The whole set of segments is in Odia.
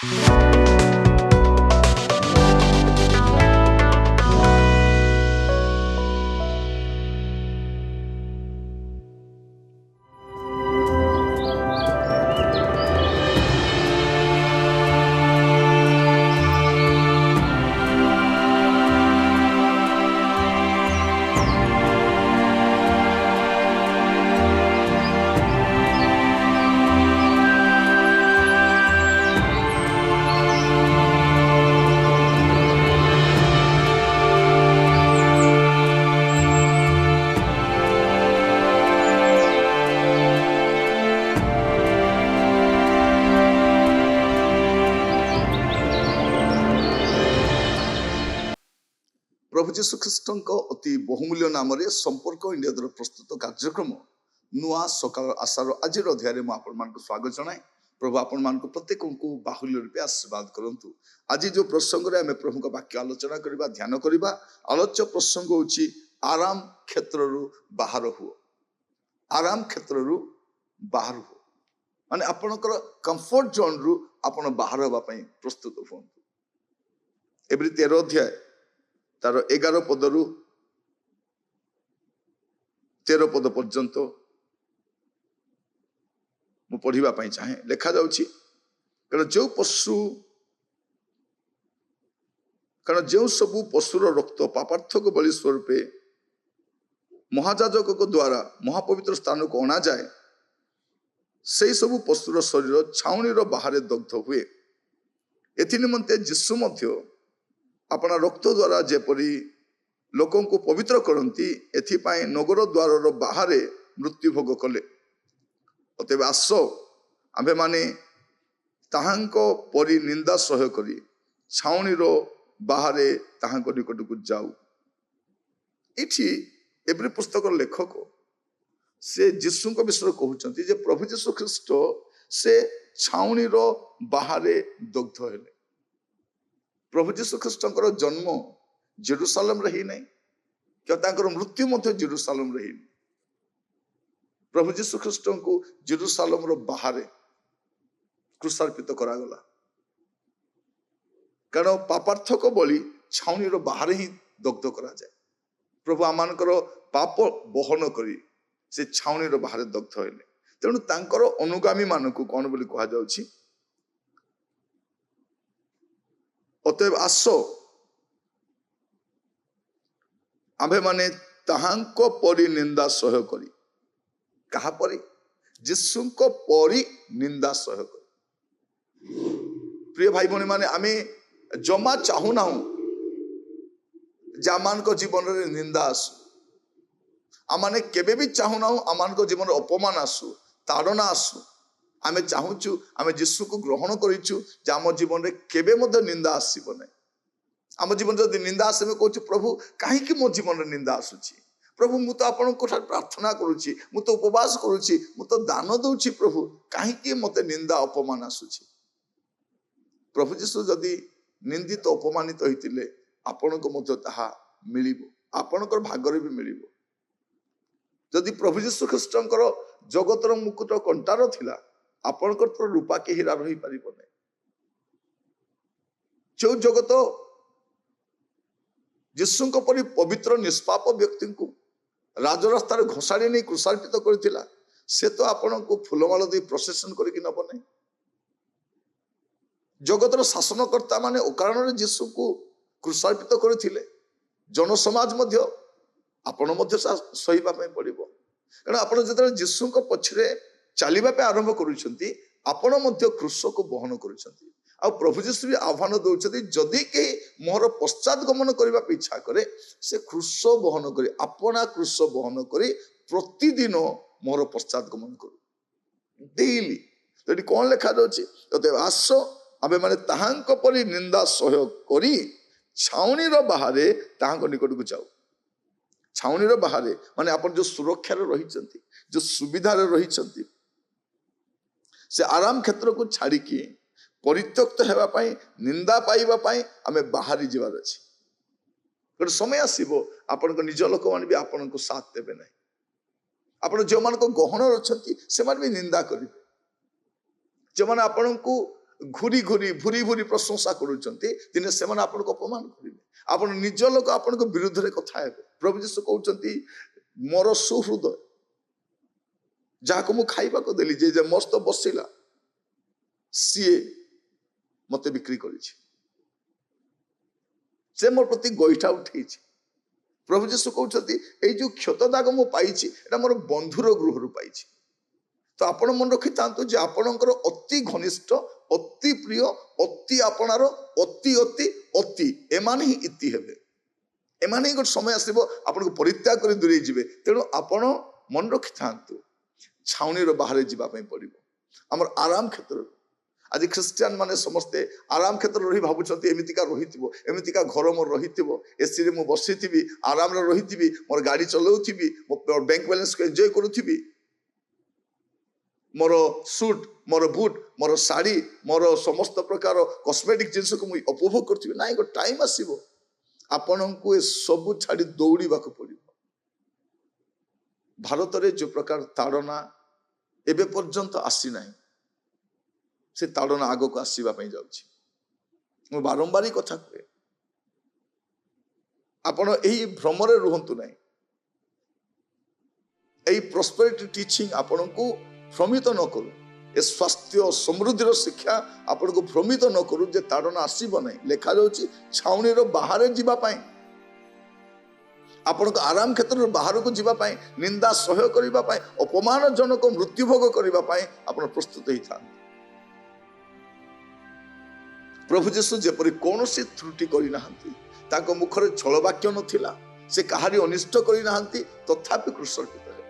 प्रभु जीशु ख्रीष्ट अति बहुमूल्य नाम संपर्क इंडिया द्वारा प्रस्तुत कार्यक्रम नुआ सकाल आशार आज अध्याय में आपण स्वागत जनाए। प्रभु आपण मान प्रत्येक को बाहुल्य रूपे आशीर्वाद करंतु। आज जो प्रसंग रे आमे प्रभु का वाक्य आलोचना करबा ध्यान करबा आलोच्य प्रसंग होची आराम क्षेत्र रु बाहर हुओ। आराम क्षेत्र रु बाहर हुओ माने आपनकर कंफर्ट जोन रु आपण बाहर होबा पई प्रस्तुत होंतु। एवरी 13 अध्याय तार 11 पदरु 13 पद पर्यंत मु पढ़िबा पई चाहे लेखा जाउछि। कारण जो सबु पशुर रक्त पापार्थक बलि स्वरूपे महाजाजक द्वारा महापवित्र स्थान को अणा जाए से सबु पशुर शरीर छाउणीर बाहर दग्ध हुए। एथि निमंते यीशु मध्य अपना रक्त द्वारा जेपरी लोकों को पवित्र करती एथिपाई नगर द्वार बाहर मृत्यु भोग कले। अतएव आस आम्भे माने ताहांको परि निंदा सह्य करी छाउणीर बाहर ताहांको निकट को जाऊ। इठी एवरी पुस्तक लेखक से यीशु विषय कहते जे प्रभु यीशु ख्रीष्ट से छाउणीर बाहर दग्ध हेले। प्रभु यीशु ख्रीष्ट जन्म जेरुसालेम रे ही नहीं क्या तांकर मृत्यु मध्य जेरुसालेम रे ही। प्रभु यीशु ख्रीष्ट को जेरुसालेम रो बाहर क्रूसार्पित करा गला। कारण पापार्थक बलि छाउनी रो बाहर ही दग्ध करा जाए। प्रभु आमानकर पाप बहन करी से छाउनी रो बाहर दग्ध हेले। तेणु तांकर अनुगामी मानकु कोन बोली कहा जाउछि। अतएव आस आम्भे माने ताहांको परि निंदा सह्य करी कहा परि यीशुको परि निंदा सह्य करी। प्रिय भाई भनी माने आमे जमा चाहू ना जामान को जीवन रे निंदा आसु। आमाने केबे भी चाहू ना आमान को जीवन रे अपमान आसु ताड़ना आसु। आमे चाहूचु आमे यीशु को ग्रहण करिचु जे आम जीवन रे केबे मध्य निंदा आसीबो नै। आम जीवन जदि निंदा आसे में कहूँ प्रभु कहीं मो जीवन रे निंदा आसुची। प्रभु मु तो आपण को प्रार्थना करुची मु तो उपवास करुची मु तो दान दउची प्रभु कहीं मते निंदा अपमान आसुची। प्रभु यीशु जदि निंदित अपमानित होइतिले आपण को मते ताहा मिलिबो आपणकर भागरे भी मिलिबो। जदि प्रभु यीशु ख्रीष्टंकर जगतर मुकुट कंटार थिला आपणकर तो रूपा के हीरा रही पारिबो नै। जो जगत यीशु को परि पवित्र निष्पाप व्यक्ति को राजरास्तार घोषाड़ी नहीं क्रूसार्पित करथिला से तो आपण को फूलमाल दे प्रोसेसन करके नब नहीं। जगतर शासनकर्ता माने अकारण यीशु को क्रूसार्पित करथिले जन समाज मध्य आपण मध्य सहीबा पई पड़िबो। कारण आपण जतरे यीशु को पछरे चलिबा पे आरंभ करूछंती आपण मध्य क्रूस को बहन करूछंती। आ प्रभु यीशु भी आह्वान दउछंती जदि के मोर पश्चात गमन करबा पे इच्छा करे से क्रूस बहन करी अपना क्रूस बहन करी प्रतिदिन मोर पश्चात गमन करू डेली। तो कौन लिखा जाउछि तते आस आबे माने ताहांको परि निंदा सह्य करी छाउणीर बाहरे ताहांको निकट को जाऊ। छाउणीर बाहरे माने आपण जो सुरक्षा रे रहिचंती जो सुविधा रे रहिचंती से आराम क्षेत्र को छाड़ी की परित्यक्त हेबा पाई निंदा पाइबा पाई आमे बाहरी जीवार अछि। गोटे समय आसीबो आपण को निज लोक मान भी आपण को साथ देबे नै। आपण जो मान को गहन रछंती से मान भी निंदा करिवे। जो मान आपण को ଘୁରି ଘୁରି ଭୁରି ଭୁରି ପ୍ରଶଂସା କରୁଛନ୍ତି ଦିନେ ସେମାନେ ଆପଣଙ୍କୁ ଅପମାନ କରିବେ। ଆପଣ ନିଜ ଲୋକ ଆପଣଙ୍କ ବିରୁଦ୍ଧରେ କଥା ହେବେ। ପ୍ରଭୁ ଯୀଶୁ କହୁଛନ୍ତି ମୋର ସୁହୃଦୟ ଯାହାକୁ ମୁଁ ଖାଇବାକୁ ଦେଲି, ଯେ ମସ୍ତ ବସିଲା, ସିଏ ମତେ ବିକ୍ରି କରିଛି, ସେ ମୋ ପ୍ରତି ଗୋଇଠା ଉଠେଇଛି। ପ୍ରଭୁ ଯୀଶୁ କହୁଛନ୍ତି ଏଇ ଯୋଉ କ୍ଷତ ଦାଗ ମୁଁ ପାଇଛି ଏଟା ମୋର ବନ୍ଧୁର ଗୃହରୁ ପାଇଛି। ତ ଆପଣ ମନେ ରଖିଥାନ୍ତୁ ଯେ ଆପଣଙ୍କର ଅତି ଘନିଷ୍ଠ, ଅତି ପ୍ରିୟ, ଅତି ଆପଣାର, ଅତି ଅତି ଅତି ଏମାନେ ହିଁ ଇତି ହେବେ। ଏମାନେ ହିଁ ଗୋଟେ ସମୟ ଆସିବ ଆପଣଙ୍କୁ ପରିତ୍ୟାଗ କରି ଦୂରେଇ ଯିବେ। ତେଣୁ ଆପଣ ମନେ ରଖିଥାନ୍ତୁ ଛାଉଣୀର ବାହାରେ ଯିବା ପାଇଁ ପଡିବ। ଆମର ଆରାମ କ୍ଷେତ୍ରରେ ଆଜି ଖ୍ରୀଷ୍ଟିଆନ ମାନେ ସମସ୍ତେ ଆରାମ କ୍ଷେତ୍ରରେ ରହି ଭାବୁଛନ୍ତି ଏମିତିକା ରହିଥିବ, ଏମିତିକା ଘର ମୋର ରହିଥିବ, ଏସିରେ ମୁଁ ବସିଥିବି, ଆରାମରେ ରହିଥିବି, ମୋର ଗାଡି ଚଲାଉଥିବି, ମୋ ବ୍ୟାଙ୍କ ବାଲାନ୍ସକୁ ଏନ୍ଜୟ କରୁଥିବି, ମୋର ସୁଟ୍, ମୋର ବୁଟ୍, ମୋର ଶାଢ଼ୀ, ମୋର ସମସ୍ତ ପ୍ରକାର କସ୍ମେଟିକ୍ ଜିନିଷକୁ ମୁଁ ଉପଭୋଗ କରୁଥିବି। ନାଇଁ, ଗୋଟେ ଟାଇମ୍ ଆସିବ ଆପଣଙ୍କୁ ଏ ସବୁ ଛାଡି ଦୌଡ଼ିବାକୁ ପଡିବ। ଭାରତରେ ଯୋଉ ପ୍ରକାର ତାଡନା ଏବେ ପର୍ଯ୍ୟନ୍ତ ଆସିନାହିଁ, ସେ ତାଡନା ଆଗକୁ ଆସିବା ପାଇଁ ଯାଉଛି। ମୁଁ ବାରମ୍ବାର କଥା କୁହେ, ଆପଣ ଏହି ଭ୍ରମରେ ରୁହନ୍ତୁ ନାହିଁ। এই ପ୍ରସ୍ପେରିଟି ଟିଚିଂ ଆପଣଙ୍କୁ ଭ୍ରମିତ ନ କରୁ, ଏ ସ୍ୱାସ୍ଥ୍ୟ ସମୃଦ୍ଧିର ଶିକ୍ଷା ଆପଣଙ୍କୁ ଭ୍ରମିତ ନ କରୁ ଯେ ତାଡନା ଆସିବ ନାହିଁ। ଲେଖାଯାଉଛି ଛାଉଣୀର ବାହାରେ ଯିବା ପାଇଁ, ଆପଣଙ୍କ ଆରାମ କ୍ଷେତ୍ରରୁ ବାହାରକୁ ଯିବା ପାଇଁ, ନିନ୍ଦା ସହ୍ୟ କରିବା ପାଇଁ, ଅପମାନଜନକ ମୃତ୍ୟୁଭୋଗ କରିବା ପାଇଁ ଆପଣ ପ୍ରସ୍ତୁତ ହେଇଥାନ୍ତି। ପ୍ରଭୁ ଯୀଶୁ ଯେପରି କୌଣସି ତ୍ରୁଟି କରିନାହାନ୍ତି, ତାଙ୍କ ମୁଖରେ ଛଳ ବାକ୍ୟ ନଥିଲା, ସେ କାହାରି ଅନିଷ୍ଟ କରିନାହାନ୍ତି, ତଥାପି କ୍ରୁଶିତ ହେଲେ।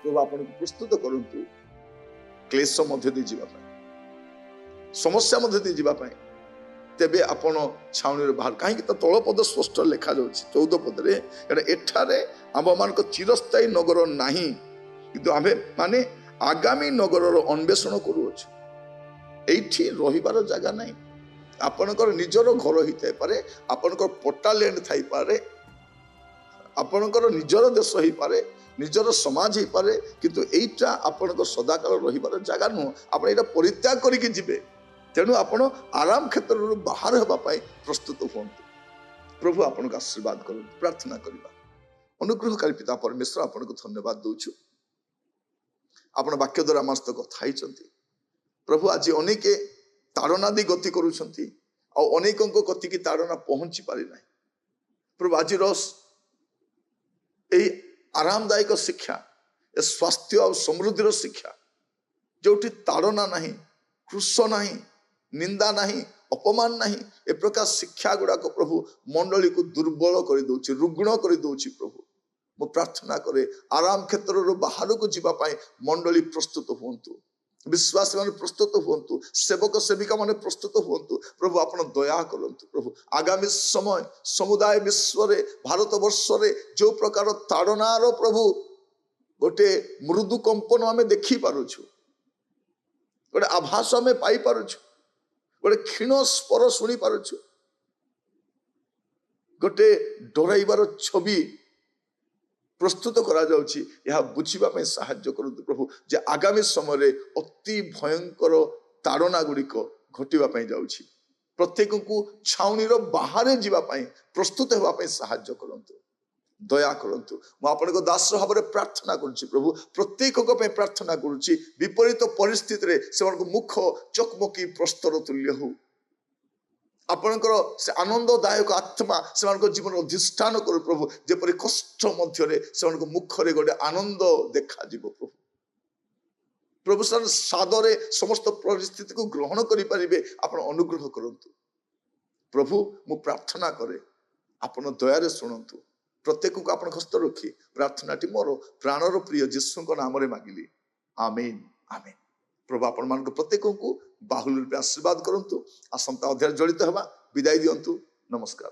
ପ୍ରଭୁ ଆପଣଙ୍କୁ ପ୍ରସ୍ତୁତ କରନ୍ତୁ କ୍ଲେଶ ମଧ୍ୟ ଦେଇ ଯିବା ପାଇଁ, ସମସ୍ୟା ମଧ୍ୟ ଦେଇ ଯିବା ପାଇଁ। ତେବେ ଆପଣ ଛାଉଣୀର ବାହାର, କାହିଁକି ତ ତଳ ପଦ ସ୍ପଷ୍ଟ ଲେଖାଯାଉଛି 14 ପଦରେ, ଏଠାରେ ଆମମାନଙ୍କ ଚିରସ୍ଥାୟୀ ନଗର ନାହିଁ, କିନ୍ତୁ ଆମେ ମାନେ ଆଗାମୀ ନଗରର ଅନ୍ୱେଷଣ କରୁଅଛୁ। ଏଇଠି ରହିବାର ଜାଗା ନାହିଁ। ଆପଣଙ୍କର ନିଜର ଘର ହେଇଥାଇପାରେ, ଆପଣଙ୍କର ପଟା ଲ୍ୟାଣ୍ଡ ଥାଇପାରେ, ଆପଣଙ୍କର ନିଜର ଦେଶ ହେଇପାରେ, ନିଜର ସମାଜ ହେଇପାରେ, କିନ୍ତୁ ଏଇଟା ଆପଣଙ୍କ ସଦାକାଳ ରହିବାର ଜାଗା ନୁହଁ। ଆପଣ ଏଇଟା ପରିତ୍ୟାଗ କରିକି ଯିବେ। ତେଣୁ ଆପଣ ଆରାମ କ୍ଷେତ୍ରରୁ ବାହାର ହେବା ପାଇଁ ପ୍ରସ୍ତୁତ ହୁଅନ୍ତୁ। ପ୍ରଭୁ ଆପଣଙ୍କୁ ଆଶୀର୍ବାଦ କରନ୍ତୁ। ପ୍ରାର୍ଥନା କରିବା। ଅନୁଗ୍ରହକାରୀ ପିତା ପରମେଶ୍ୱର, ଆପଣଙ୍କୁ ଧନ୍ୟବାଦ ଦଉଛୁ। ଆପଣ ବାକ୍ୟ ଦ୍ୱାରା ଆମ ସହିତ କଥା ହେଇଛନ୍ତି। ପ୍ରଭୁ ଆଜି ଅନେକ ତାଡନା ଦେଇ ଗତି କରୁଛନ୍ତି, ଆଉ ଅନେକଙ୍କ କତିକି ତାଡନା ପହଞ୍ଚି ପାରିନାହିଁ। ପ୍ରଭୁ ଆଜିର ଏଇ ଆରାମଦାୟକ ଶିକ୍ଷା, ଏ ସ୍ୱାସ୍ଥ୍ୟ ଆଉ ସମୃଦ୍ଧିର ଶିକ୍ଷା, ଯୋଉଠି ତାଡନା ନାହିଁ, କୃଷ ନାହିଁ, ନିନ୍ଦା ନାହିଁ, ଅପମାନ ନାହିଁ, ଏ ପ୍ରକାର ଶିକ୍ଷା ଗୁଡାକ ପ୍ରଭୁ ମଣ୍ଡଳୀକୁ ଦୁର୍ବଳ କରିଦଉଛି, ରୁଗ୍ଣ କରିଦଉଛି। ପ୍ରଭୁ ମୁଁ ପ୍ରାର୍ଥନା କରେ ଆରାମ କ୍ଷେତ୍ରରୁ ବାହାରକୁ ଯିବା ପାଇଁ ମଣ୍ଡଳୀ ପ୍ରସ୍ତୁତ ହୁଅନ୍ତୁ, ବିଶ୍ୱାସୀ ମାନେ ପ୍ରସ୍ତୁତ ହୁଅନ୍ତୁ, ସେବକ ସେବିକା ମାନେ ପ୍ରସ୍ତୁତ ହୁଅନ୍ତୁ। ପ୍ରଭୁ ଆପଣ ଦୟା କରନ୍ତୁ। ପ୍ରଭୁ ଆଗାମୀ ସମୟ ସମୁଦାୟ ବିଶ୍ୱରେ, ଭାରତ ବର୍ଷରେ ଯୋଉ ପ୍ରକାର ତାଡନାର ପ୍ରଭୁ ଗୋଟେ ମୃଦୁ କମ୍ପନ ଆମେ ଦେଖିପାରୁଛୁ, ଗୋଟେ ଆଭାସ ଆମେ ପାଇପାରୁଛୁ, ଗୋଟେ କ୍ଷୀଣ ସ୍ପର ଶୁଣି ପାରୁଛୁ, ଗୋଟେ ଡରାଇବାର ଛବି ପ୍ରସ୍ତୁତ କରାଯାଉଛି, ଏହା ବୁଝିବା ପାଇଁ ସାହାଯ୍ୟ କରନ୍ତୁ ପ୍ରଭୁ ଯେ ଆଗାମୀ ସମୟରେ ଅତି ଭୟଙ୍କର ତାଡନା ଗୁଡ଼ିକ ଘଟିବା ପାଇଁ ଯାଉଛି। ପ୍ରତ୍ୟେକଙ୍କୁ ଛାଉଣୀର ବାହାରେ ଯିବା ପାଇଁ ପ୍ରସ୍ତୁତ ହେବା ପାଇଁ ସାହାଯ୍ୟ କରନ୍ତୁ, ଦୟା କରନ୍ତୁ। ମୁଁ ଆପଣଙ୍କ ଦାସ ଭାବରେ ପ୍ରାର୍ଥନା କରୁଛି ପ୍ରଭୁ, ପ୍ରତ୍ୟେକଙ୍କ ପାଇଁ ପ୍ରାର୍ଥନା କରୁଛି, ବିପରୀତ ପରିସ୍ଥିତିରେ ସେମାନଙ୍କ ମୁଖ ଚକମକି ପ୍ରସ୍ତର ତୁଲ୍ୟ ହଉ। ଆପଣଙ୍କର ସେ ଆନନ୍ଦଦାୟକ ଆତ୍ମା ସେମାନଙ୍କ ଜୀବନ ଅଧିଷ୍ଠାନ କରୁ ପ୍ରଭୁ, ଯେପରି କଷ୍ଟ ମଧ୍ୟରେ ସେମାନଙ୍କ ମୁଖରେ ଗୋଟେ ଆନନ୍ଦ ଦେଖାଯିବ। ପ୍ରଭୁ ପ୍ରଭୁ ସେମାନେ ସାଦରେ ସମସ୍ତ ପରିସ୍ଥିତିକୁ ଗ୍ରହଣ କରିପାରିବେ, ଆପଣ ଅନୁଗ୍ରହ କରନ୍ତୁ। ପ୍ରଭୁ ମୁଁ ପ୍ରାର୍ଥନା କରେ ଆପଣ ଦୟାରେ ଶୁଣନ୍ତୁ। ପ୍ରତ୍ୟେକଙ୍କୁ ଆପଣ ହସ୍ତ ରଖି ପ୍ରାର୍ଥନାଟି ମୋର ପ୍ରାଣର ପ୍ରିୟ ଯୀଶୁଙ୍କ ନାମରେ ମାଗିଲି, ଆମେନ୍ ଆମେନ୍। ପ୍ରଭୁ ଆପଣ ମାନଙ୍କ ପ୍ରତ୍ୟେକଙ୍କୁ ବାହୁଲ୍ୟ ରୂପେ ଆଶୀର୍ବାଦ କରନ୍ତୁ। ଆସନ୍ତା ଅଧ୍ୟାୟରେ ଜଡ଼ିତ ହେବା। ବିଦାୟ ଦିଅନ୍ତୁ। ନମସ୍କାର।